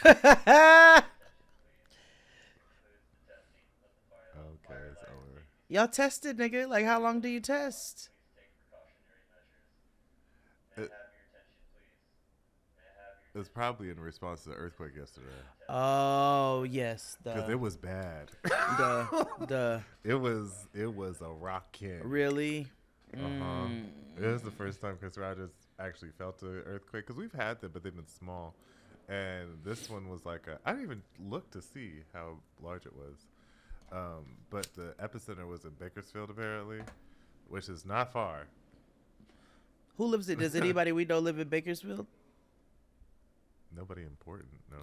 It's over. Y'all tested, nigga. Like, how long do you test? It, it's probably in response to the earthquake yesterday. Oh yes, Because it was bad. the It was a rockin'. really. Uh-huh. It was the first time Chris Rogers actually felt an earthquake. Because we've had them, but they've been small. And this one was like I didn't even look to see how large it was. But the epicenter was in Bakersfield, apparently, which is not far. Who lives in? Does anybody we know live in Bakersfield? Nobody important, no.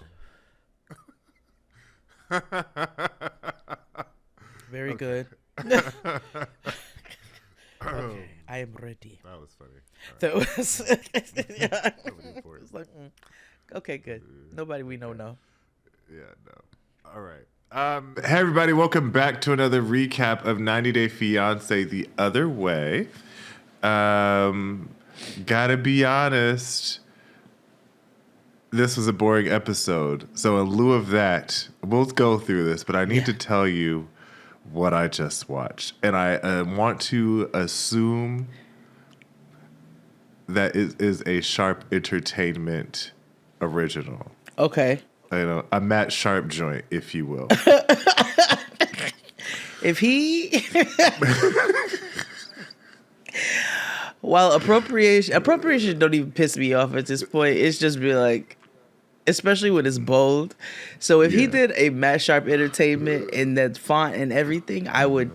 Very good. Okay, I am ready. That was funny. That was. Yeah. Nobody important. It's like, okay, good. Nobody we know know. Yeah, no. All right. Hey, everybody. Welcome back to another recap of 90 Day Fiancé the Other Way. Gotta be honest. This was a boring episode. So in lieu of that, we'll go through this, but I need to tell you what I just watched. And I want to assume that it is a Sharp Entertainment original. Okay. You know, a Matt Sharp joint, if you will. If he, well, appropriation don't even piss me off at this point. It's just be like, especially when it's bold. So if he did a Matt Sharp Entertainment in that font and everything, I would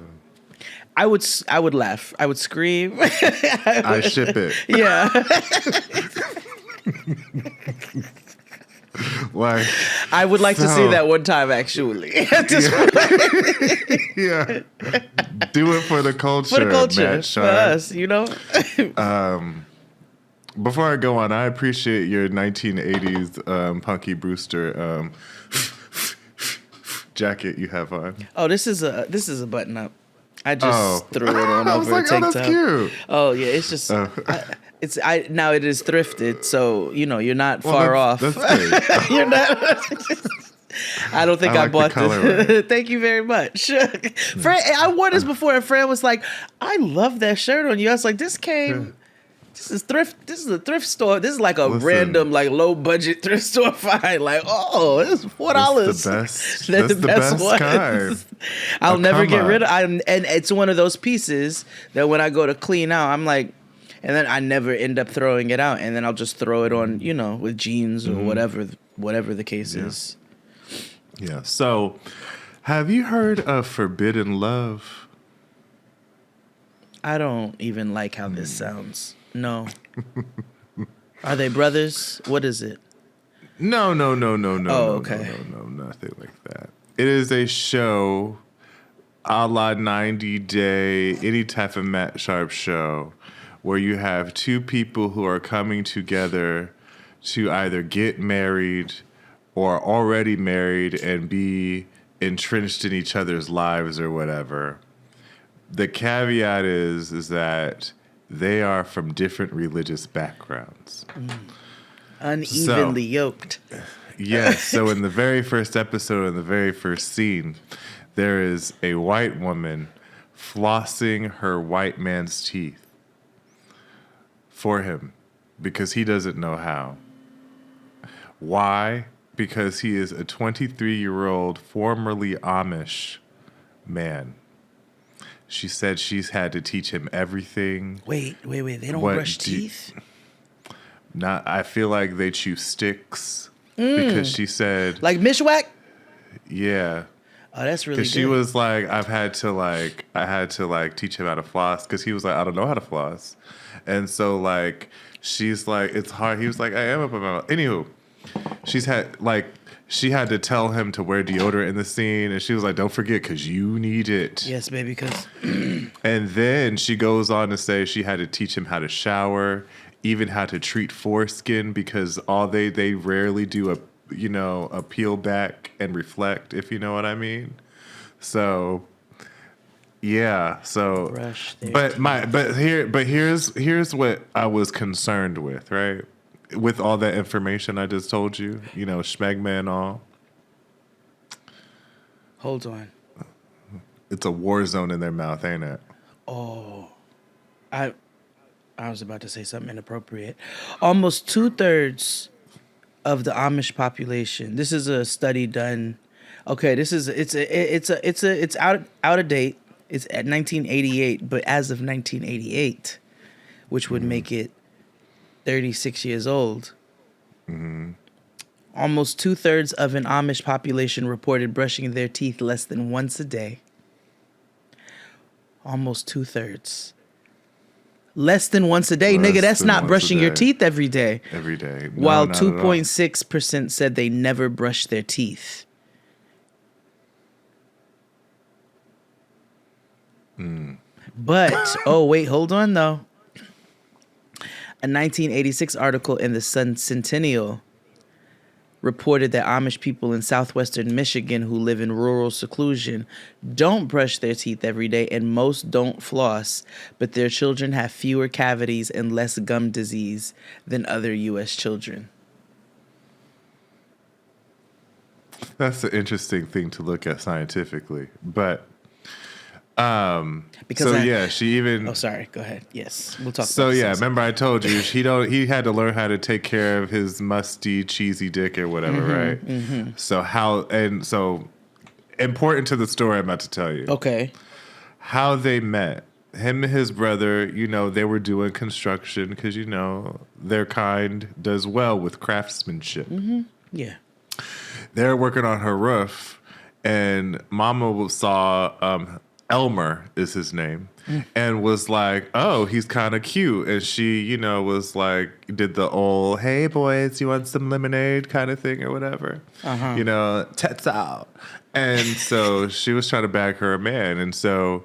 laugh. I would scream. I ship it. Yeah. Like, I would like to see that one time, actually. Yeah. Do it for the culture. For the culture. Matt For Sharp. us, you know? Before I go on, I appreciate your 1980s Punky Brewster jacket you have on. Oh, this is a button up. I just threw it on I was over like, a tank oh, top. that's cute. Oh yeah, it's just now it is thrifted, so you know you're not far off. That's great. You're not. I don't think I like bought the color this. right. Thank you very much. Fran, I wore this before, and Fran was like, "I love that shirt on you." I was like, "This came." This is thrift. This is a thrift store. This is like a random, like low budget thrift store find. Like, oh, this is $4. That's the best. They're That's the best ones. kind. I'll never get come rid of. And it's one of those pieces that when I go to clean out, I'm like, and then I never end up throwing it out, and then I'll just throw it on, you know, with jeans or whatever the case is. Yeah. So, have you heard of Forbidden Love? I don't even like how this sounds. No. Are they brothers? What is it? No. Oh, okay. No, nothing like that. It is a show a la 90 Day, any type of Matt Sharp show, where you have two people who are coming together to either get married or already married and be entrenched in each other's lives or whatever. The caveat is that they are from different religious backgrounds. Unevenly yoked. Yes. So in the very first episode, in the very first scene, there is a white woman flossing her white man's teeth for him because he doesn't know how. Why? Because he is a 23-year-old formerly Amish man. She said she's had to teach him everything. Wait. They don't brush teeth? I feel like they chew sticks because she said, like Mishwak? yeah. Oh, that's really good. Because she was like, I had to teach him how to floss because he was like, I don't know how to floss. And so like, she's like, it's hard. He was like, I am up about. Anywho, she had to tell him to wear deodorant in the scene, and she was like, don't forget, because you need it. Yes, baby, because... And then she goes on to say she had to teach him how to shower, even how to treat foreskin, because they rarely do a peel back and reflect, if you know what I mean. So, yeah. So, here's what I was concerned with, right? with all that information I just told you, schmegma and all. Hold on. It's a war zone in their mouth, ain't it? Oh, I was about to say something inappropriate. Almost 2/3 of the Amish population. This is a study done. Okay, it's out of date. It's at 1988, but as of 1988, which would make it 36 years old. Almost 2/3 of an Amish population reported brushing their teeth less than once a day. Almost 2/3. Less than once a day, nigga. That's not brushing your teeth every day. Every day. No, While not at all. 2.6% said they never brushed their teeth. But, wait, hold on though. A 1986 article in the Sun Centennial reported that Amish people in southwestern Michigan who live in rural seclusion don't brush their teeth every day, and most don't floss, but their children have fewer cavities and less gum disease than other U.S. children. That's an interesting thing to look at scientifically, but she even. Oh, sorry. Go ahead. Yes, we'll talk. So about remember I told you he had to learn how to take care of his musty, cheesy dick or whatever, right? Mm-hmm. So important to the story I'm about to tell you. Okay. How they met. Him and his brother, they were doing construction because their kind does well with craftsmanship. Mm-hmm. Yeah. They're working on her roof, and Mama saw Elmer is his name, and was like, "Oh, he's kind of cute." And she, was like, did the old, "Hey boys, you want some lemonade?" kind of thing or whatever. Tatha. And so she was trying to bag her a man, and so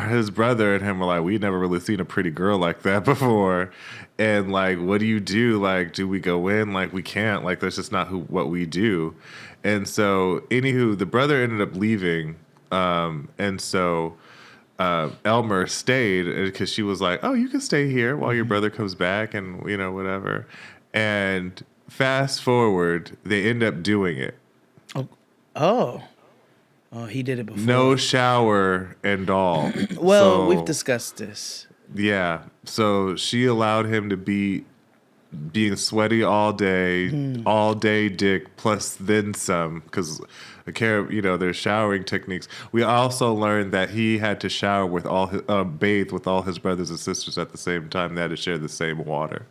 his brother and him were like, "We never really seen a pretty girl like that before." And like, what do you do? Like, do we go in? Like, we can't. Like, that's just not what we do. And so, anywho, the brother ended up leaving. And so Elmer stayed because she was like, "Oh, you can stay here while your brother comes back," and whatever. And fast forward, they end up doing it. Oh, he did it before. No shower and all. Well, we've discussed this. Yeah. So she allowed him to being sweaty all day dick, plus then some, because there's showering techniques. We also learned that he had to shower with bathe with all his brothers and sisters at the same time. They had to share the same water.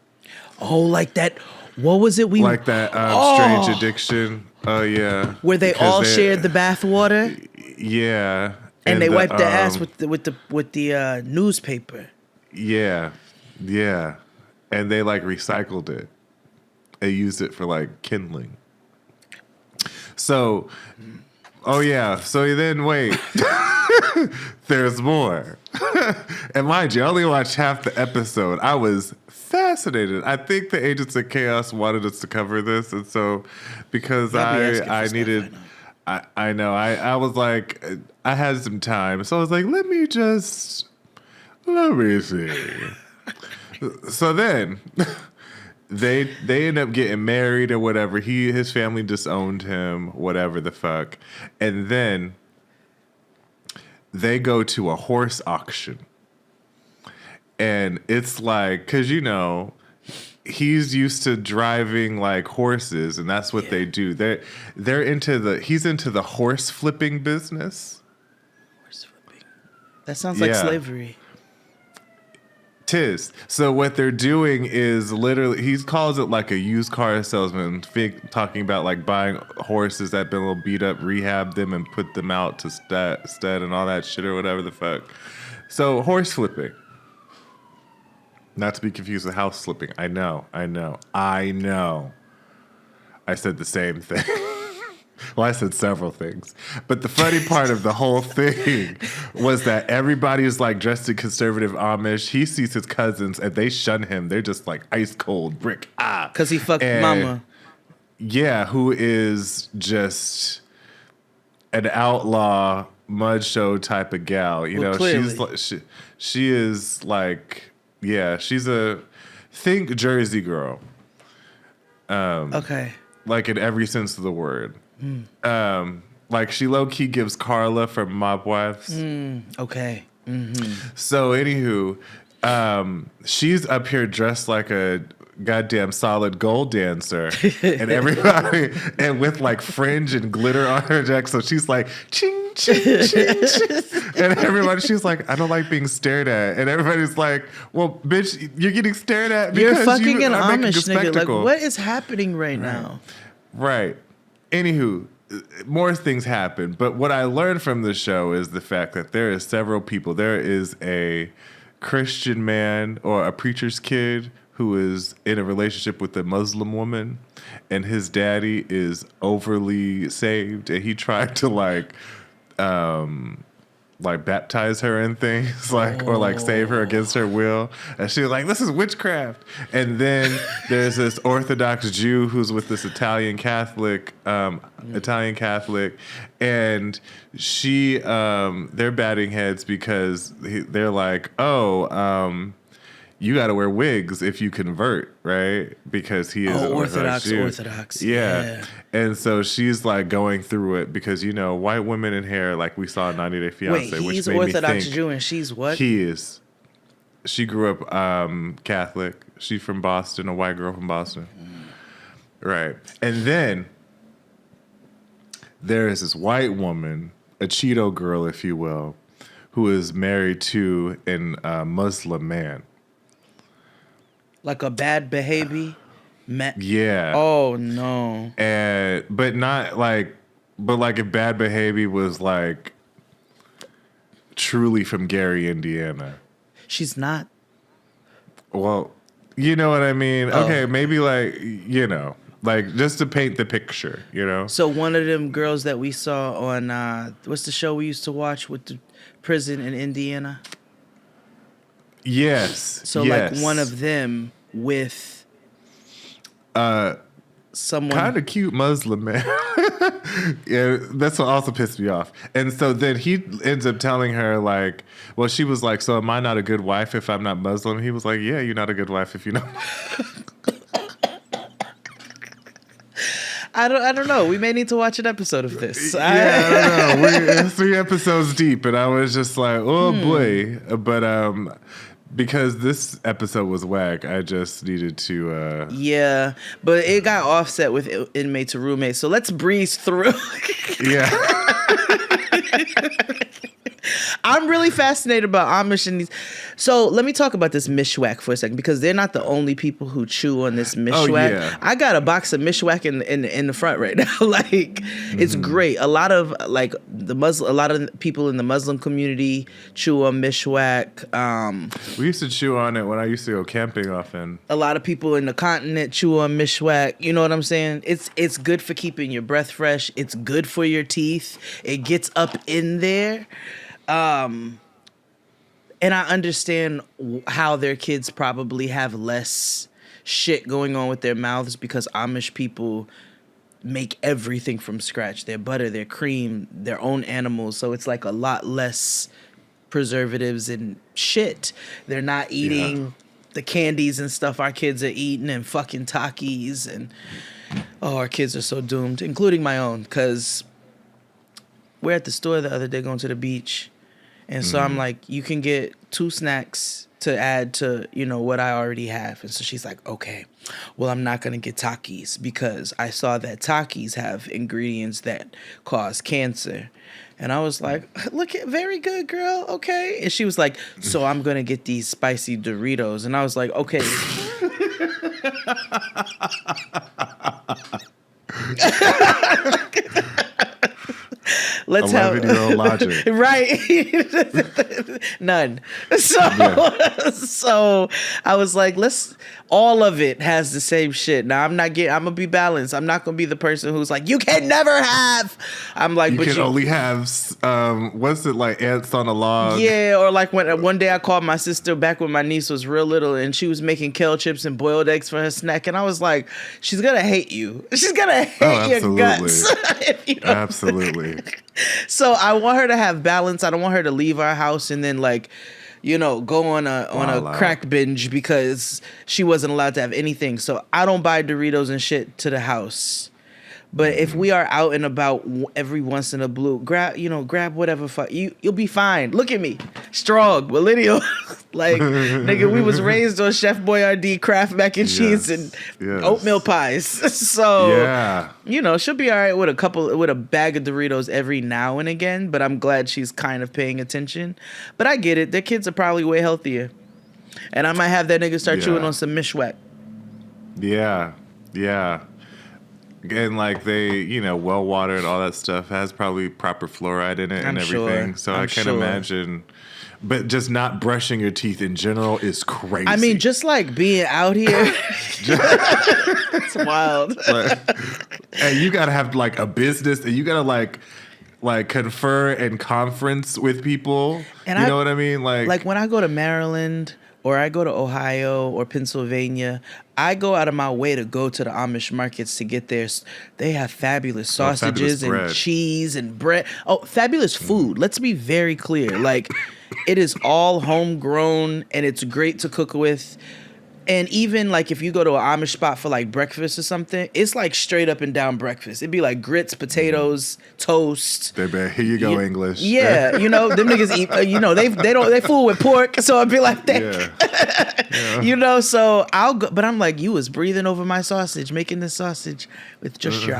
Oh, like that. What was it? Like that strange addiction. Oh, yeah. Where they all shared the bath water? Yeah. And they wiped their ass with the newspaper. Yeah. Yeah. And they like recycled it. They used it for like kindling. So, so then wait. There's more. And mind you, I only watched half the episode. I was fascinated. I think the Agents of Chaos wanted us to cover this, and so because I needed, I know I was like, I had some time, so I was like, let me see. So then they end up getting married or whatever. His family disowned him, whatever the fuck. And then they go to a horse auction. And it's like, because he's used to driving like horses, and that's what they do. He's into the horse flipping business. Horse flipping. That sounds like slavery. Tis. So what they're doing is literally, he calls it like a used car salesman, talking about like buying horses that been a little beat up, rehab them, and put them out to stud and all that shit or whatever the fuck. So horse flipping. Not to be confused with house flipping. I know. I said the same thing. Well, I said several things. But the funny part of the whole thing was that everybody is like dressed in conservative Amish. He sees his cousins and they shun him. They're just like ice cold brick. Because he fucked mama. Yeah, who is just an outlaw mud show type of gal. Clearly. She is like, yeah, she's a think Jersey Girl. Okay. Like in every sense of the word. Like she low key gives Carla from Mob Wives. Okay. So anywho, she's up here dressed like a goddamn solid gold dancer, and everybody, and with like fringe and glitter on her neck. So she's like ching ching ching ching, and everybody, she's like, I don't like being stared at, and everybody's like, well, bitch, you're getting stared at because You're fucking you an are making a Amish nigga. Like, spectacle. what is happening right now? Right. Anywho, more things happen. But what I learned from the show is the fact that there is several people. There is a Christian man or a preacher's kid who is in a relationship with a Muslim woman, and his daddy is overly saved, and he tried to like baptize her and things, or like save her against her will, and she was like, this is witchcraft. And then there's this Orthodox Jew who's with this Italian Catholic, and she they're batting heads because they're like, you got to wear wigs if you convert, right? Because he is an Orthodox Jew. Yeah. And so she's like going through it because, white women in hair, like we saw in 90 Day Fiancé. Wait, he's Orthodox Jew and she's what? He is. She grew up Catholic. She's from Boston, a white girl from Boston. Right. And then there is this white woman, a Cheeto girl, if you will, who is married to a Muslim man. Like a bad behavior? Yeah. Oh, no. But if bad behavior was like truly from Gary, Indiana. She's not. Well, you know what I mean? Oh. Okay, maybe just to paint the picture, So one of them girls that we saw on, what's the show we used to watch with the prison in Indiana? Yes. So like one of them with someone kind of cute Muslim man. Yeah, that's what also pissed me off. And so then he ends up telling her like, well, she was like, so am I not a good wife if I'm not Muslim? He was like, yeah, you're not a good wife if you're not. I don't know. We may need to watch an episode of this. I don't know. We're 3 episodes deep, and I was just like, oh boy. But because this episode was whack, I just needed to. Yeah, but it got offset with inmate to roommate. So let's breeze through. Yeah. I'm really fascinated about Amish and these. So let me talk about this mishwak for a second, because they're not the only people who chew on this mishwak. Oh, yeah. I got a box of mishwak in the front right now. It's great. A lot of people in the Muslim community chew on mishwak. We used to chew on it when I used to go camping often. A lot of people in the continent chew on mishwak. You know what I'm saying? It's good for keeping your breath fresh. It's good for your teeth. It gets up in there. And I understand how their kids probably have less shit going on with their mouths, because Amish people make everything from scratch. Their butter, their cream, their own animals. So it's like a lot less preservatives and shit. They're not eating the candies and stuff our kids are eating, and fucking Takis. And our kids are so doomed, including my own, because we're at the store the other day going to the beach. And so I'm like, you can get 2 snacks to add to, what I already have. And so she's like, okay, well, I'm not going to get Takis because I saw that Takis have ingredients that cause cancer. And I was like, very good, girl. Okay. And she was like, so I'm going to get these spicy Doritos. And I was like, okay. Let's have 11-year-old logic, right? None. So I was like, all of it has the same shit. Now I'm gonna be balanced. I'm not gonna be the person who's like, you can never have. I'm like, you can only have what's it like, ants on a log? Yeah, or like when one day I called my sister back when my niece was real little, and she was making kale chips and boiled eggs for her snack, and I was like, she's gonna hate you. She's gonna hate your guts. Absolutely. So I want her to have balance. I don't want her to leave our house and then like go on a crack binge because she wasn't allowed to have anything. So I don't buy Doritos and shit to the house. But if we are out and about every once in a blue, grab whatever you'll be fine. Look at me, strong, millennial. Like nigga, we was raised on Chef Boyardee Kraft mac and cheese and oatmeal pies. So she'll be all right with a bag of Doritos every now and again. But I'm glad she's kind of paying attention. But I get it. Their kids are probably way healthier, and I might have that nigga start chewing on some mishwak. Yeah. And like they, well water and all that stuff has probably proper fluoride in it and everything. So I can imagine. But just not brushing your teeth in general is crazy. I mean, just like being out here, it's wild. And you gotta have like a business, and you gotta like confer and conference with people. And you know what I mean? Like when I go to Maryland or I go to Ohio or Pennsylvania, I go out of my way to go to the Amish markets to get theirs. They have fabulous sausages and cheese and bread. Oh, fabulous food. Let's be very clear. Like, it is all homegrown and it's great to cook with. And even like if you go to an Amish spot for like breakfast or something, it's like straight up and down breakfast. It'd be like grits, potatoes, toast. Here you go, English. Yeah, them niggas eat. They fool with pork, so I'd be like that. Yeah. So I'll go, but I'm like, you was breathing over my sausage, making this sausage with just your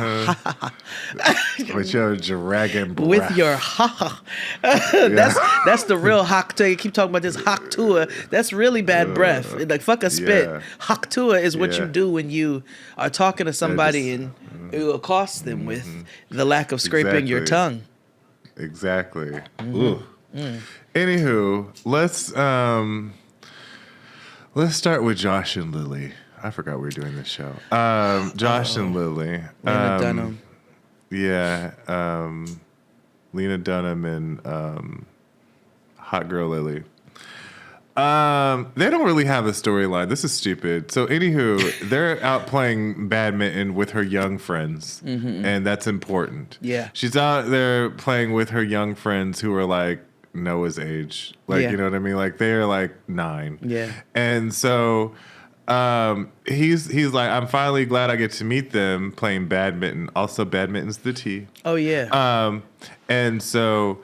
with your dragon breath. With your That's the real Haktua. You keep talking about this Haktua. That's really bad breath. Like fuck a spit. Haktua is what you do when you are talking to somebody and you accost them with the lack of scraping your tongue. Exactly. Anywho, let's start with Josh and Lily. I forgot we were doing this show. Josh and Lily. Lena Dunham. Yeah. Lena Dunham and Hot Girl Lily. They don't really have a storyline. This is stupid. So, anywho, they're out playing badminton with her young friends, and that's important. Yeah, she's out there playing with her young friends who are like Noah's age, you know what I mean? Like they're like 9. Yeah, and so he's like, I'm finally glad I get to meet them playing badminton. Also, badminton's the tea. Oh yeah. And so.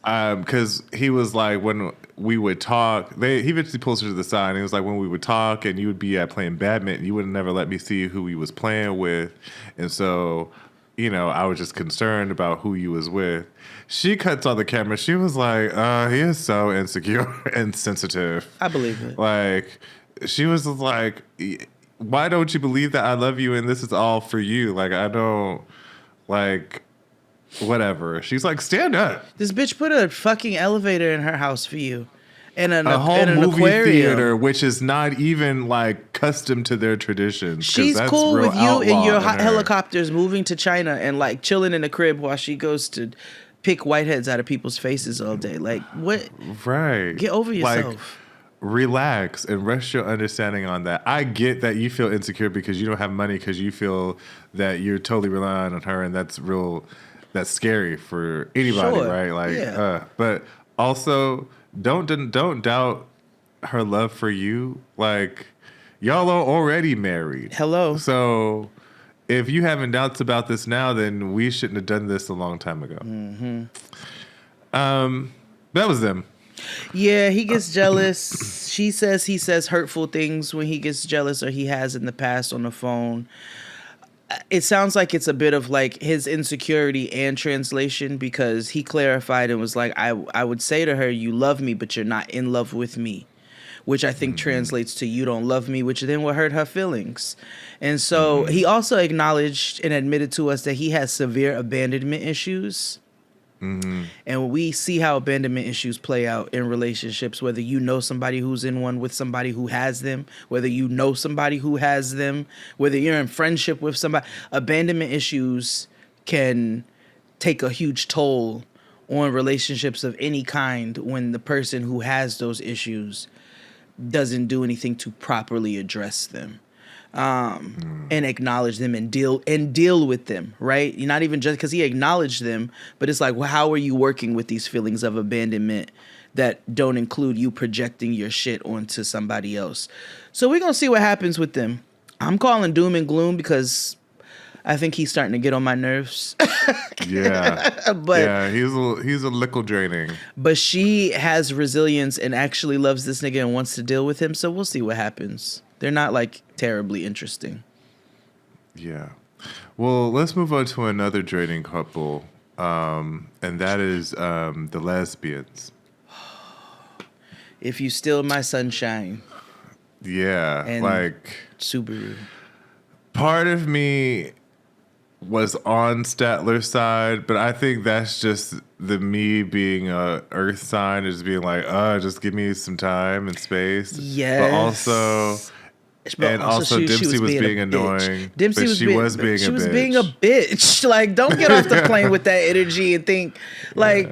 Because he was like, when we would talk, he eventually pulls her to the side, and he was like, when we would talk and you would be at playing badminton, you would never let me see who he was playing with. And so, I was just concerned about who you was with. She cuts on the camera. She was like, he is so insecure and sensitive. I believe it. Like, she was like, why don't you believe that I love you and this is all for you? Like, I don't, like... Whatever. She's like, stand up. This bitch put a fucking elevator in her house for you. And a whole movie aquarium. Theater, which is not even like custom to their traditions. She's cool with you in your helicopters moving to China and like chilling in the crib while she goes to pick whiteheads out of people's faces all day. Like, what? Right. Get over yourself. Like, relax and rest your understanding on that. I get that you feel insecure because you don't have money because you feel that you're totally relying on her, and that's scary for anybody, right? Like, but also don't doubt her love for you. Like, y'all are already married. Hello. So if you having doubts about this now, then we shouldn't have done this a long time ago. That was them. Yeah, he gets jealous. He says hurtful things when he gets jealous, or he has in the past on the phone. It sounds like it's a bit of like his insecurity and translation, because he clarified and was like, I would say to her, you love me, but you're not in love with me, which I think translates to you don't love me, which then will hurt her feelings. And so he also acknowledged and admitted to us that he has severe abandonment issues. And we see how abandonment issues play out in relationships, whether you know somebody who's in one with somebody who has them, whether you know somebody who has them, whether you're in friendship with somebody. Abandonment issues can take a huge toll on relationships of any kind when the person who has those issues doesn't do anything to properly address them. And acknowledge them and deal with them, right? You're not even just because he acknowledged them, but it's like, well, how are you working with these feelings of abandonment that don't include you projecting your shit onto somebody else. So we're going to see what happens with them. I'm calling doom and gloom because I think he's starting to get on my nerves. Yeah. But yeah, he's a little draining. But she has resilience and actually loves this nigga and wants to deal with him. So we'll see what happens. They're not like terribly interesting. Yeah. Well, let's move on to another draining couple. And that is the lesbians. If You Steal My Sunshine. Yeah. And like Subaru. Part of me was on Statler's side, but I think that's just the me being a earth sign, is being like, just give me some time and space. Yes. But also Dempsey was being annoying. Dempsey but was she being, was being she a was bitch. being a bitch. Like, don't get off the plane with that energy and think like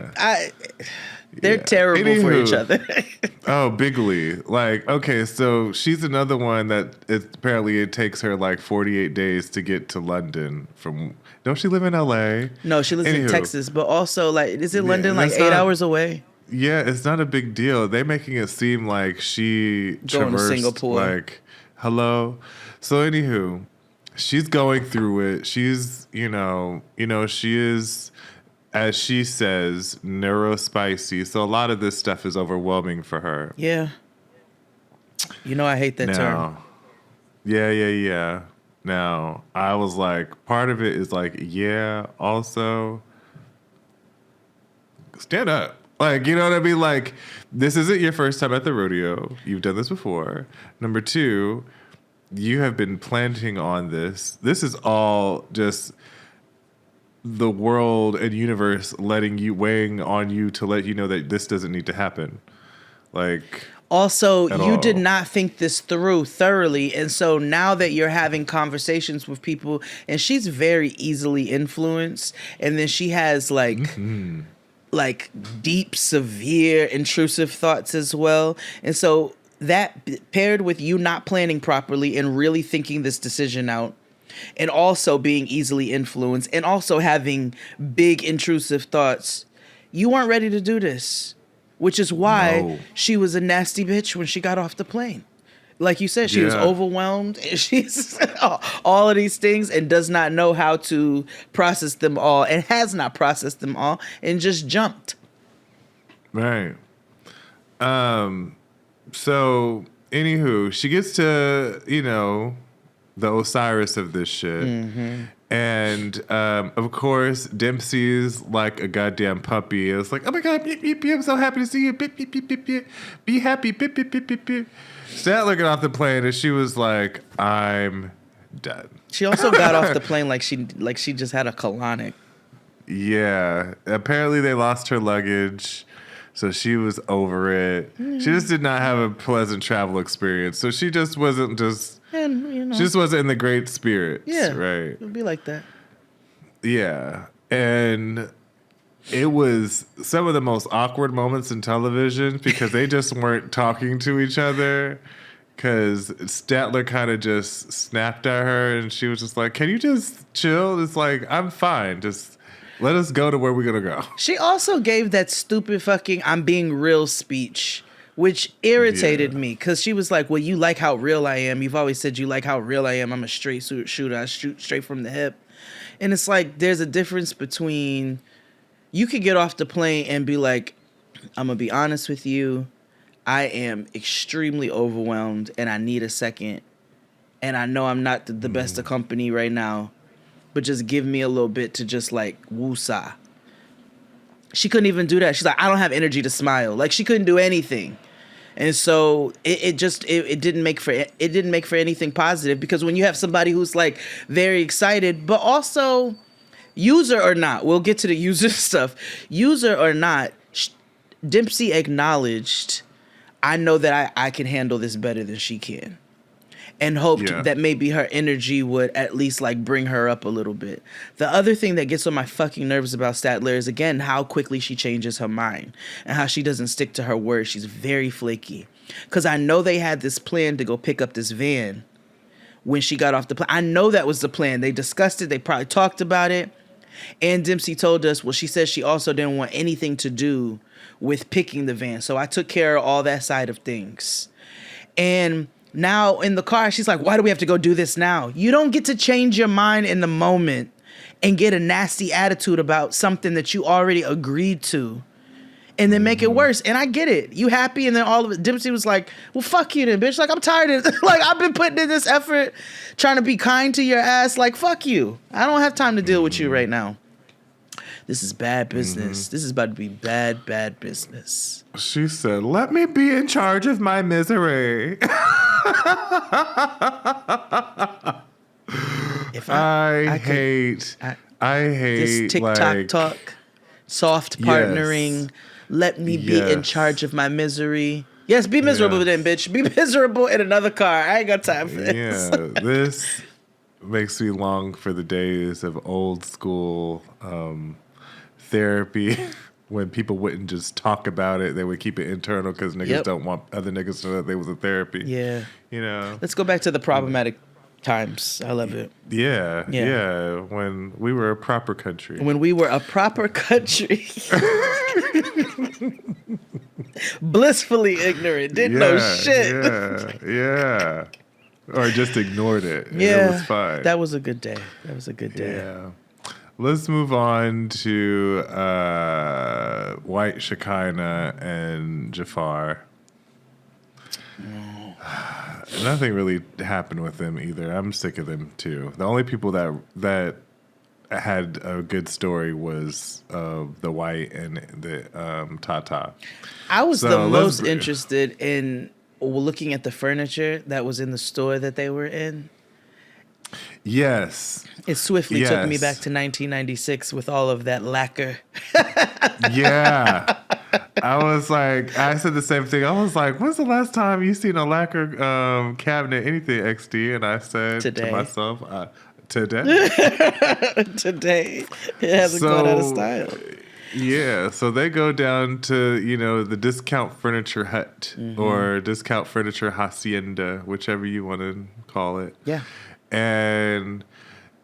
they're terrible for each other. Oh, bigly. Like, okay, so she's another one that apparently it takes her like 48 days to get to London from. Don't she live in LA? No, she lives in Texas, but also like, is it London like 8 hours away? Yeah, it's not a big deal. They're making it seem like she going to Singapore. Like, hello. So anywho, she's going through it. She's, she is, as she says, neurospicy. So a lot of this stuff is overwhelming for her. Yeah. I hate that term. Yeah. Now, I was like, part of it is like, also, stand up. Like, you know what I mean? Like, this isn't your first time at the rodeo. You've done this before. Number two, you have been planting on this. This is all just the world and universe weighing on you to let you know that this doesn't need to happen. Like, also, you did not think this through thoroughly. And so now that you're having conversations with people, and she's very easily influenced, and then she has like deep, severe, intrusive thoughts as well. And so that paired with you not planning properly and really thinking this decision out, and also being easily influenced and also having big intrusive thoughts, you weren't ready to do this, which is why she was a nasty bitch when she got off the plane. Like you said, she was overwhelmed, and she's all of these things and does not know how to process them all, and has not processed them all, and just jumped. Right. So, anywho, she gets to, the Osiris of this shit. Mm-hmm. And, of course, Dempsey's like a goddamn puppy. It's like, oh my God, beep, beep, beep, I'm so happy to see you. Beep, beep, beep, beep, beep. Be happy. Beep, beep, beep, beep, beep. Statler got off the plane and she was like, I'm done. She also got off the plane like she just had a colonic. Yeah. Apparently they lost her luggage, so she was over it. She just did not have a pleasant travel experience. So she just wasn't she just wasn't in the great spirits. Yeah. Right. It'd be like that. Yeah. And it was some of the most awkward moments in television because they just weren't talking to each other, because Statler kind of just snapped at her and she was just like, can you just chill? It's like, I'm fine. Just let us go to where we're going to go. She also gave that stupid fucking I'm being real speech, which irritated me, because she was like, well, you like how real I am. You've always said you like how real I am. I'm a straight shooter. I shoot straight from the hip. And it's like, there's a difference between... You could get off the plane and be like, I'm going to be honest with you. I am extremely overwhelmed and I need a second. And I know I'm not the best of company right now, but just give me a little bit to just like woosah. She couldn't even do that. She's like, I don't have energy to smile. Like, she couldn't do anything. And so it didn't make for anything positive, because when you have somebody who's like very excited, but also... User or not, we'll get to the user stuff. User or not, Dempsey acknowledged, I know that I can handle this better than she can. And hoped that maybe her energy would at least like bring her up a little bit. The other thing that gets on my fucking nerves about Statler is, again, how quickly she changes her mind and how she doesn't stick to her word. She's very flaky. Because I know they had this plan to go pick up this van when she got off the plane. I know that was the plan. They discussed it. They probably talked about it. And Dempsey told us, well, she said she also didn't want anything to do with picking the van. So I took care of all that side of things. And now in the car, she's like, why do we have to go do this now? You don't get to change your mind in the moment and get a nasty attitude about something that you already agreed to and then make it worse. And I get it. You happy? And then all of it. Dempsey was like, well, fuck you then, bitch. Like, I'm tired of it. Like, I've been putting in this effort trying to be kind to your ass. Like, fuck you. I don't have time to deal with you right now. This is bad business. This is about to be bad, bad business. She said, let me be in charge of my misery. If I hate this TikTok like, talk, soft partnering, let me be in charge of my misery. Yes, be miserable then, bitch. Be miserable in another car. I ain't got time for this. Yeah, this makes me long for the days of old school therapy when people wouldn't just talk about it. They would keep it internal because niggas don't want other niggas to know that they was in therapy. Yeah. You know? Let's go back to the problematic times. I love it. Yeah. When we were a proper country. When we were a proper country. Blissfully ignorant. Didn't know shit. Yeah. Or just ignored it. Yeah. It was fine. That was a good day. Yeah. Let's move on to White Shekinah and Jafar. Nothing really happened with them either. I'm sick of them too. The only people that had a good story was the White and the Tatha. I was the most interested in looking at the furniture that was in the store that they were in. Yes. It swiftly took me back to 1996 with all of that lacquer. Yeah. I said the same thing. I was like, when's the last time you seen a lacquer cabinet, anything, XD? And I said to myself, today. Today. It hasn't gone out of style. Yeah, so they go down to, the discount furniture hut or discount furniture hacienda, whichever you want to call it. Yeah. And,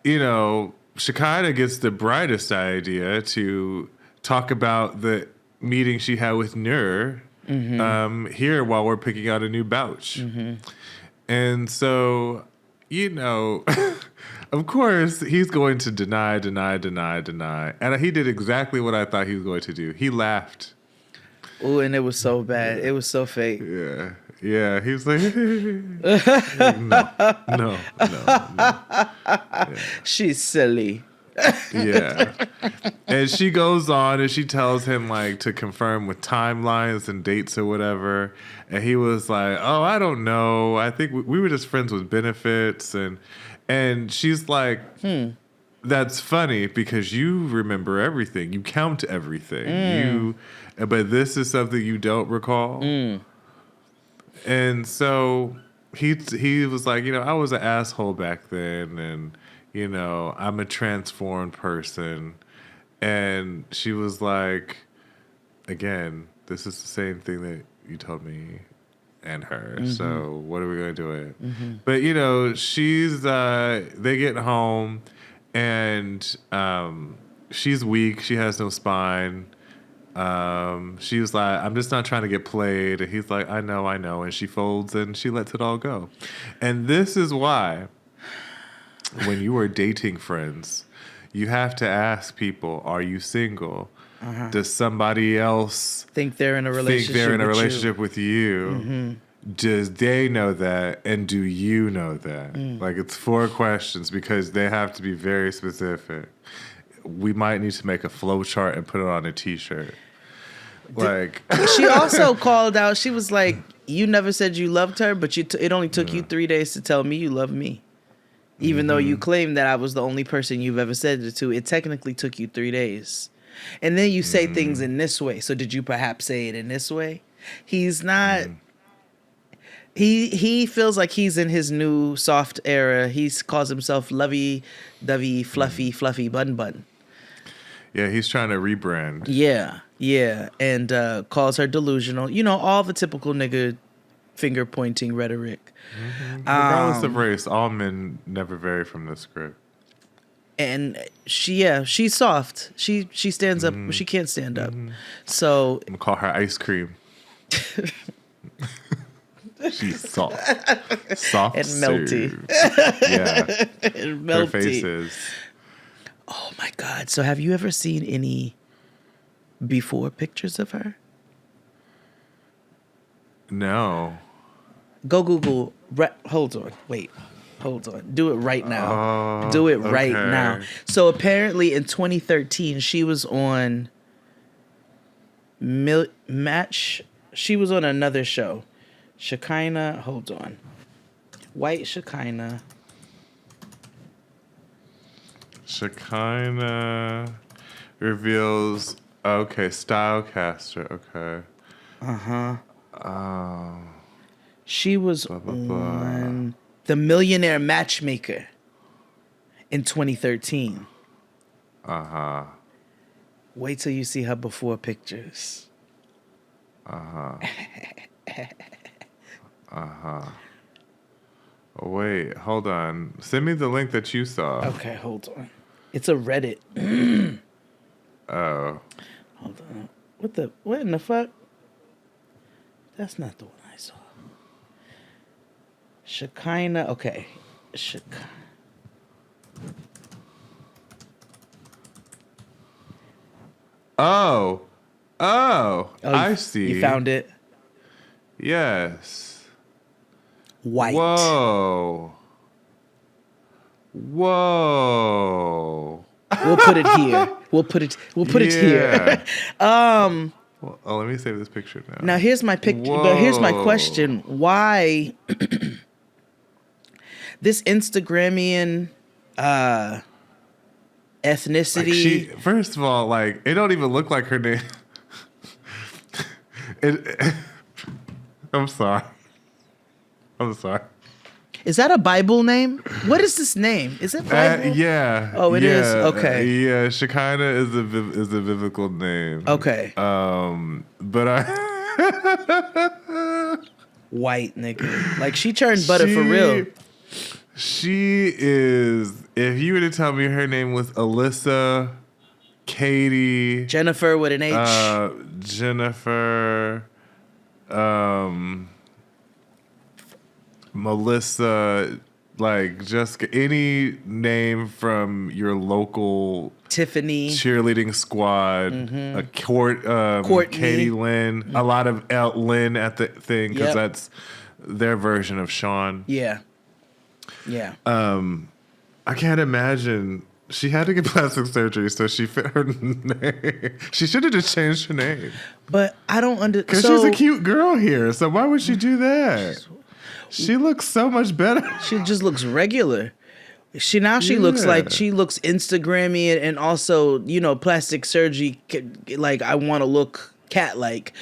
Shekinah gets the brightest idea to talk about the meeting she had with Nur here while we're picking out a new couch. And so, of course, he's going to deny. And he did exactly what I thought he was going to do. He laughed. Oh, and it was so bad. It was so fake. Yeah. He was like, no. Yeah. She's silly. Yeah. And she goes on and she tells him to confirm with timelines and dates or whatever. And he was like, oh, I don't know. I think we were just friends with benefits. And she's like, that's funny because you remember everything. You count everything. But this is something you don't recall. And so he was like, I was an asshole back then. And, I'm a transformed person. And she was like, again, this is the same thing that you told me and her. So what are we going to do with it? But, she's, they get home and she's weak. She has no spine. She was like, I'm just not trying to get played. And he's like, I know. And she folds and she lets it all go. And this is why when you are dating friends, you have to ask people, are you single? Does somebody else think they're in a relationship with you? Does they know that? And do you know that? It's 4 questions because they have to be very specific. We might need to make a flow chart and put it on a T-shirt. She also called out, she was like, you never said you loved her, but it only took you 3 days to tell me you love me. Even though you claim that I was the only person you've ever said it to, it technically took you 3 days. And then you say things in this way. So did you perhaps say it in this way? He's not... He feels like he's in his new soft era. He calls himself lovey-dovey, fluffy bun. Yeah, he's trying to rebrand. Yeah. And calls her delusional. All the typical nigga finger-pointing rhetoric. Regardless of race, all men never vary from the script. And she's soft. She stands up. She can't stand up. So I'm gonna call her ice cream. She's soft. Soft and melty. serve. Yeah. And Her melty. face is. Oh my God. So have you ever seen any before pictures of her? No. Go Google. Hold on. Wait. Hold on. Do it right now. Do it right okay. now. So apparently in 2013, she was on Match. She was on another show. Shekinah. Hold on. White Shekinah. Shekinah reveals. Okay, Stylecaster. Okay. She was Blah, blah, blah. on The Millionaire Matchmaker in 2013. Wait till you see her before pictures. Wait, hold on. Send me the link that you saw. Okay, hold on. It's a Reddit. Oh. Hold on. What in the fuck? That's not the one I saw. Shekinah. Okay. Oh, I see. You found it? Yes. White. Whoa. We'll put it here. We'll put it here. Well, let me save this picture now. Now here's my picture. But here's my question: why this Instagramian ethnicity? Like first of all, like it don't even look like her name. I'm sorry. Is that a Bible name? What is this name? Is it Bible? Yeah. Oh, it is? Okay. Yeah, Shekinah is a biblical name. Okay. But I White nigga. Like she turned butter for real. She is. If you were to tell me her name was Alyssa, Katie, Jennifer with an H. Jennifer, Melissa, like just any name from your local Tiffany, cheerleading squad, a Courtney, Katie Lynn, a lot of Lynn at the thing because that's their version of Sean. Yeah. I can't imagine. She had to get plastic surgery, so she fit her name. She should have just changed her name. But I don't understand. Because she's a cute girl here, so why would she do that? She looks so much better. She just looks regular. She looks like she looks Instagrammy and also, plastic surgery, like I want to look cat-like.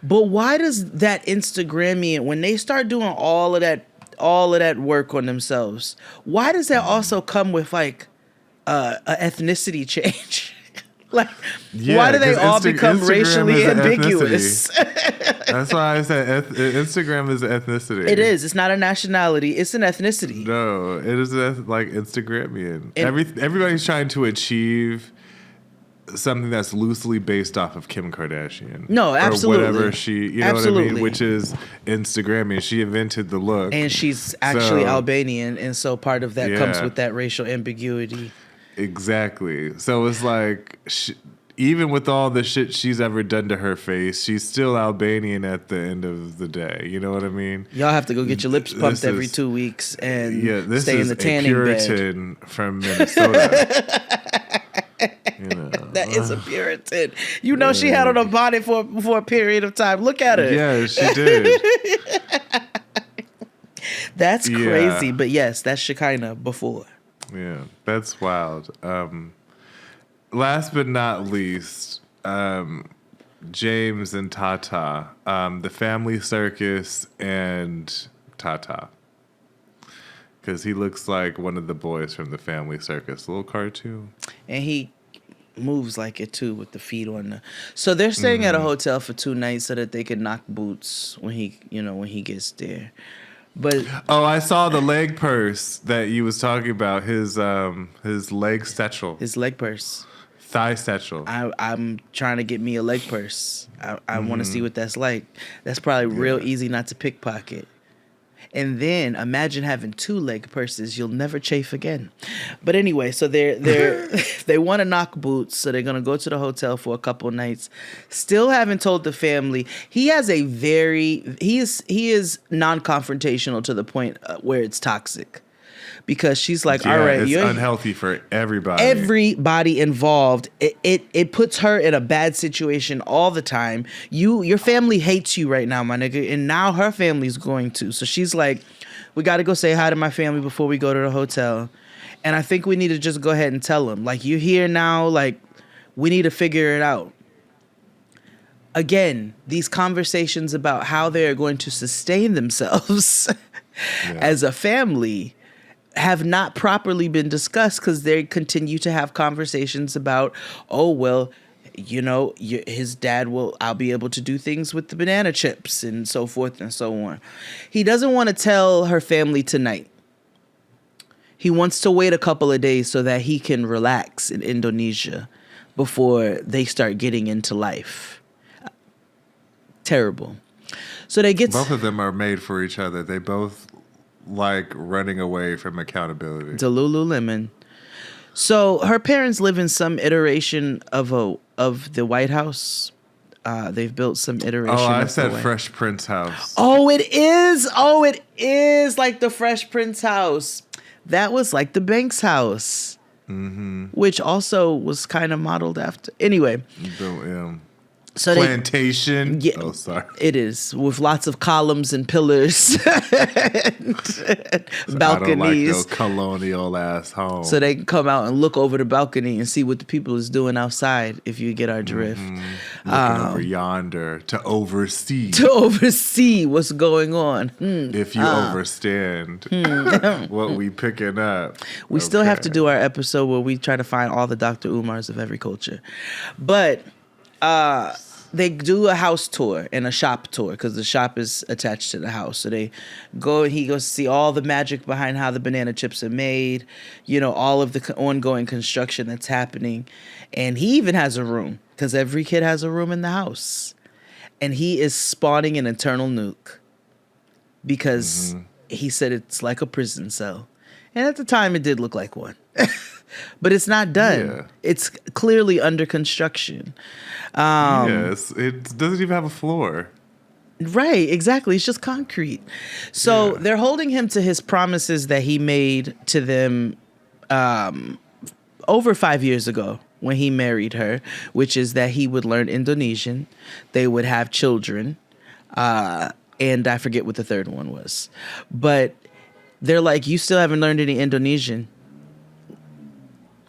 But why does that Instagrammy, when they start doing all of that work on themselves, why does that also come with like a ethnicity change? Like, why do they all become Instagram racially ambiguous? That's why I said Instagram is ethnicity. It is. It's not a nationality. It's an ethnicity. No, it is like Instagramian. Everybody's trying to achieve something that's loosely based off of Kim Kardashian. No, absolutely. Or whatever she, you know what I mean? Which is Instagramian. She invented the look. And she's actually Albanian, and so part of that comes with that racial ambiguity. Exactly. So it's like, even with all the shit she's ever done to her face, she's still Albanian at the end of the day. You know what I mean? Y'all have to go get your lips pumped every 2 weeks and stay in the tanning bed. This is a Puritan from Minnesota. That is a Puritan. She had on a bonnet for a period of time. Look at her. Yeah, she did. That's crazy. But yes, that's Shekinah before. Yeah, that's wild. Last but not least, James and Tatha, the family circus and Tatha. Because he looks like one of the boys from the family circus, little cartoon. And he moves like it too with the feet on the... So they're staying at a hotel for 2 nights so that they can knock boots when he gets there. But Oh, I saw the leg purse that you was talking about. His leg satchel, his leg purse. thigh satchel. I'm trying to get me a leg purse. I want to see what that's like. That's probably real easy not to pickpocket. And then imagine having 2 leg purses. You'll never chafe again. But anyway, so they want to knock boots, so they're gonna go to the hotel for a couple nights. Still haven't told the family. He is non-confrontational to the point where it's toxic. Because she's like, all right, it's unhealthy for everybody. Everybody involved. It puts her in a bad situation all the time. Your family hates you right now, my nigga, and now her family's going to. So she's like, we got to go say hi to my family before we go to the hotel. And I think we need to just go ahead and tell them, like, you're here now, like, we need to figure it out. Again, these conversations about how they are going to sustain themselves as a family have not properly been discussed, because they continue to have conversations about, oh, well, you know, his dad I'll be able to do things with the banana chips and so forth and so on. He doesn't want to tell her family tonight. He wants to wait a couple of days so that he can relax in Indonesia before they start getting into life. Terrible. So they get... Both of them are made for each other. They both like running away from accountability. To Lululemon. So her parents live in some iteration of the White House. They've built some iteration. Oh, I said Fresh Prince house. Oh, it is. Oh, it is like the Fresh Prince house. That was like the Banks house, which also was kind of modeled after. Anyway. So plantation. Oh, sorry. It is, with lots of columns and pillars, and balconies. I don't like those colonial ass homes. So they can come out and look over the balcony and see what the people is doing outside. If you get our drift, looking over yonder to oversee what's going on. If you overstand what we picking up, we still have to do our episode where we try to find all the Dr. Umars of every culture, but. They do a house tour and a shop tour, because the shop is attached to the house. So he goes to see all the magic behind how the banana chips are made, you know, all of the ongoing construction that's happening. And he even has a room, because every kid has a room in the house. And he is spawning an eternal nuke, because he said it's like a prison cell. And at the time, it did look like one. But it's not done. Yeah. It's clearly under construction. Yes, it doesn't even have a floor. Right, exactly. It's just concrete. So they're holding him to his promises that he made to them over 5 years ago when he married her, which is that he would learn Indonesian, they would have children, and I forget what the third one was. But they're like, you still haven't learned any Indonesian.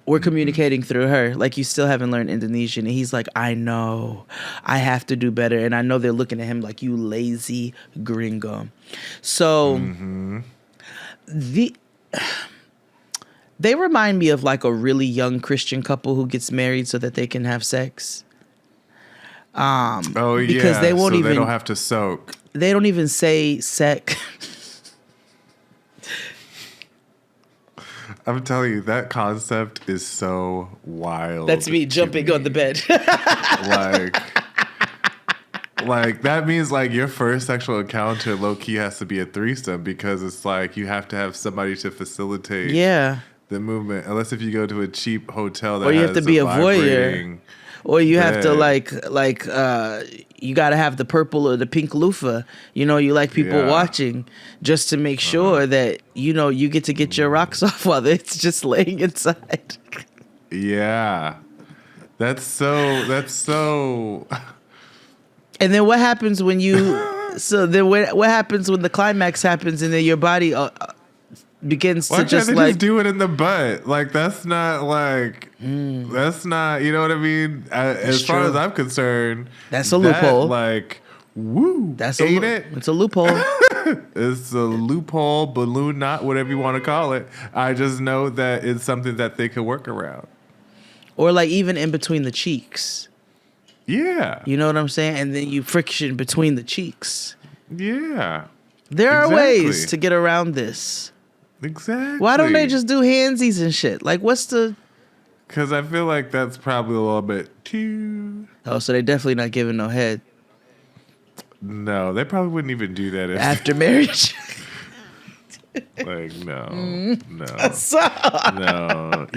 We're communicating through her. Like, you still haven't learned Indonesian. And he's like, I know. I have to do better. And I know they're looking at him like, you lazy gringo. So they remind me of like a really young Christian couple who gets married so that they can have sex. Because they won't even... They don't have to soak. They don't even say sex. I'm telling you, that concept is so wild. That's me jumping on the bed. like that means like your first sexual encounter low-key has to be a threesome, because it's like you have to have somebody to facilitate the movement. Unless if you go to a cheap hotel that or you has have to be a voyeur. Or you have to you got to have the purple or the pink loofah. You know, you like people watching just to make sure that, you know, you get to get your rocks off while it's just laying inside. Yeah. That's so. And then what happens when you, what happens when the climax happens and then your body begins to just like just do it in the butt? Like that's not, you know what I mean? As far as I'm concerned, that's a loophole. Like, woo, that's ain't it? It's a loophole. It's a loophole, balloon knot, whatever you want to call it. I just know that it's something that they could work around. Or like even in between the cheeks. Yeah. You know what I'm saying? And then you friction between the cheeks. Yeah. There are Exactly. ways to get around this. Exactly. Why don't they just do handsies and shit? Like, what's the... Because I feel like that's probably a little bit too... Oh, so they definitely not giving no head. No, they probably wouldn't even do that After marriage. Like, no. So... No.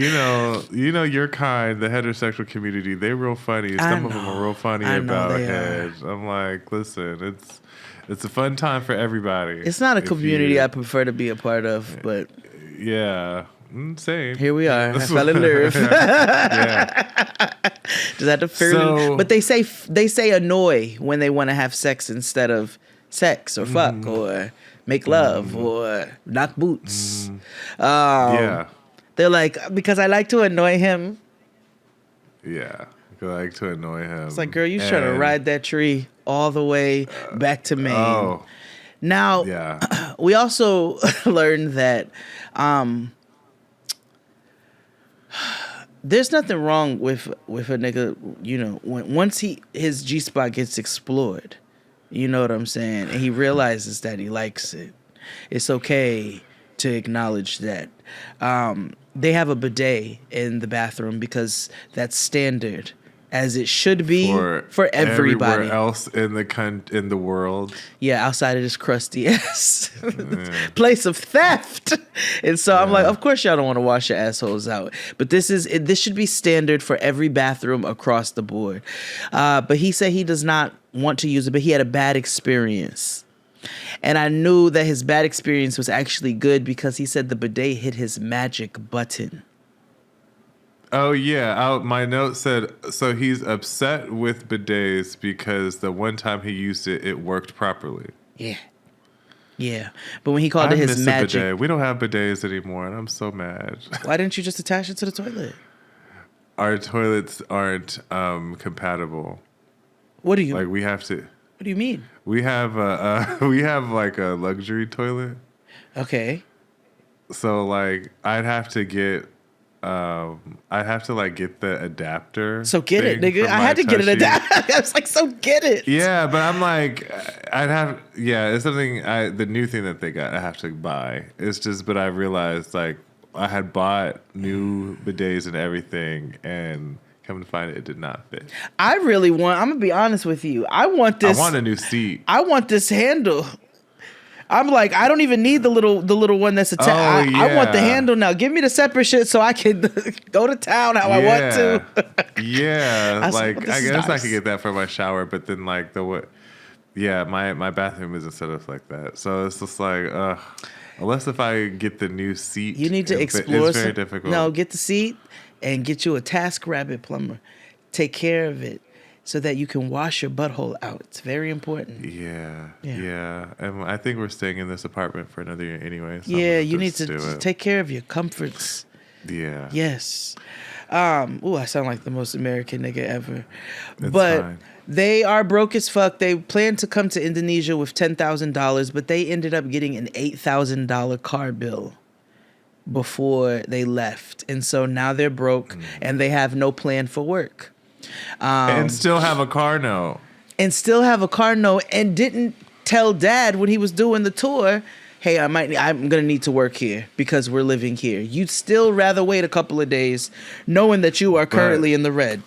You know your kind, the heterosexual community, they real funny. Some of them are real funny about heads. I'm like, listen, it's a fun time for everybody. It's not a community I prefer to be a part of, but... Yeah. Same. Here we are. I fell in love. Yeah. Just had to figure. But they say annoy when they want to have sex instead of sex or fuck or make love or knock boots. Yeah. They're like, because I like to annoy him. Yeah. I like to annoy him. It's like, girl, you trying to ride that tree all the way back to Maine. Oh. Now, we also learned that there's nothing wrong with a nigga, once his G-spot gets explored, you know what I'm saying, and he realizes that he likes it, it's okay to acknowledge that. They have a bidet in the bathroom because that's standard, as it should be for everybody. Everywhere else in the world. Yeah, outside of this crusty ass place of theft. And so I'm like, of course y'all don't want to wash your assholes out. But this should be standard for every bathroom across the board. But he said he does not want to use it, but he had a bad experience. And I knew that his bad experience was actually good because he said the bidet hit his magic button. Oh, yeah. My note said, so he's upset with bidets because the one time he used it, it worked properly. Yeah. Yeah. But when he called it his magic... bidet. We don't have bidets anymore, and I'm so mad. Why didn't you just attach it to the toilet? Our toilets aren't compatible. What do you... Like, we have to... What do you mean? We have like a luxury toilet. Okay. So, like, I'd have to like get the adapter. So get it, nigga. I had to get an adapter. I was like, so get it. Yeah, but I'm like, it's something, the new thing that they got, I have to buy. It's just, but I realized, like, I had bought new bidets and everything, and come to find it did not fit. I'm going to be honest with you. I want a new seat. I want this handle. I'm like, I don't even need the little one that's attached. I want the handle now. Give me the separate shit so I can go to town how I want to. Yeah, I guess nice. I could get that for my shower, but then like my bathroom isn't set up like that, so it's just like, unless if I get the new seat, you need to explore. It's very difficult. No, get the seat and get you a TaskRabbit plumber. Take care of it. So that you can wash your butthole out. It's very important. Yeah. And I think we're staying in this apartment for another year anyway. So you need to take care of your comforts. Yeah. Yes. I sound like the most American nigga ever. It's but fine. They are broke as fuck. They planned to come to Indonesia with $10,000, but they ended up getting an $8,000 car bill before they left. And so now they're broke and they have no plan for work. And still have a car note. And didn't tell dad when he was doing the tour, hey, I'm going to need to work here because we're living here. You'd still rather wait a couple of days knowing that you are currently in the red.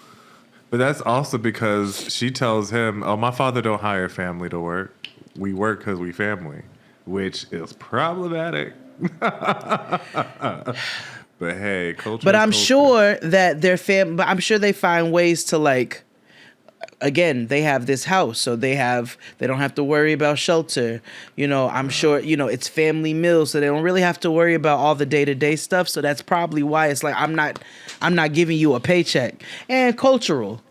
But that's also because she tells him, oh, my father don't hire family to work. We work because we family, which is problematic. But hey, culture. But I'm sure that their but I'm sure they find ways to, like, again, they have this house, so they don't have to worry about shelter. I'm sure, it's family meals, so they don't really have to worry about all the day-to-day stuff. So that's probably why it's like, I'm not giving you a paycheck. And cultural.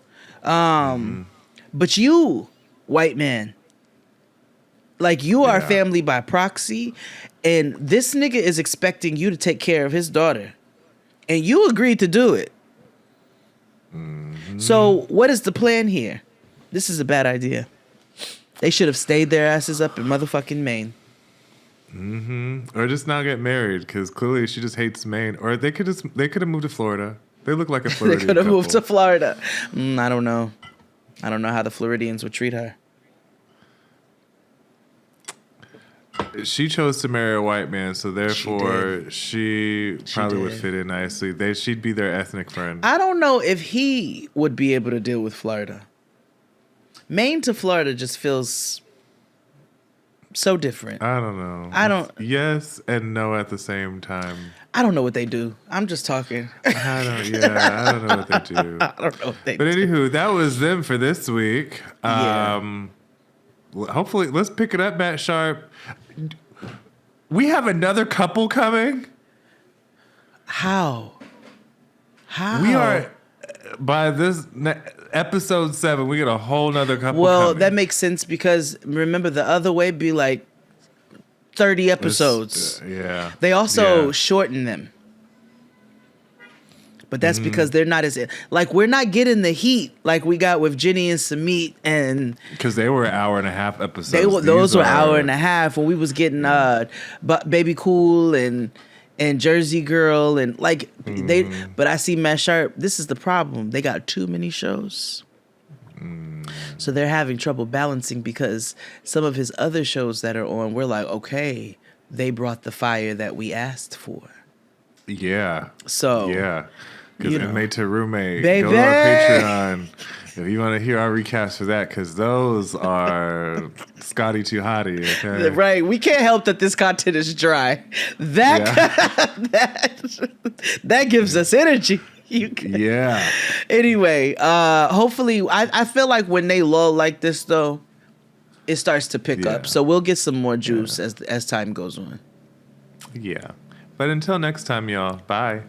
But you, white man, like, you are family by proxy, and this nigga is expecting you to take care of his daughter. And you agreed to do it. Mm-hmm. So what is the plan here? This is a bad idea. They should have stayed their asses up in motherfucking Maine. Mm-hmm. Or just not get married, because clearly she just hates Maine. Or they could have moved to Florida. They look like a Floridian They could have couple. moved to Florida. I don't know. I don't know how the Floridians would treat her. She chose to marry a white man, so therefore she probably would fit in nicely. She'd be their ethnic friend. I don't know if he would be able to deal with Florida. Maine to Florida just feels so different. I don't know. Yes and no at the same time. I don't know what they do. I'm just talking. I don't know what they do. I don't know what they But do. anywho, that was them for this week. Hopefully, let's pick it up, Matt Sharp. We have another couple coming. How? We are, by this episode 7, we get a whole nother couple coming. That makes sense because remember the other way be like 30 episodes. Yeah. They also shorten them. But that's because they're not as like we're not getting the heat like we got with Jenny and Samit and because they were 1.5 hour episodes. Those were 1.5 hours when we was getting Baby Cool and Jersey Girl and like they. But I see Matt Sharp. This is the problem. They got too many shows. So they're having trouble balancing because some of his other shows that are on, we're like, okay, they brought the fire that we asked for. Yeah. So yeah. Because Inmate to Roommate, baby. go to our Patreon if you want to hear our recaps for that, because those are Scotty too hottie. Okay? Right. We can't help that this content is dry. That gives us energy. Yeah. Anyway, hopefully, I feel like when they lull like this, though, it starts to pick up. So we'll get some more juice as time goes on. Yeah. But until next time, y'all. Bye.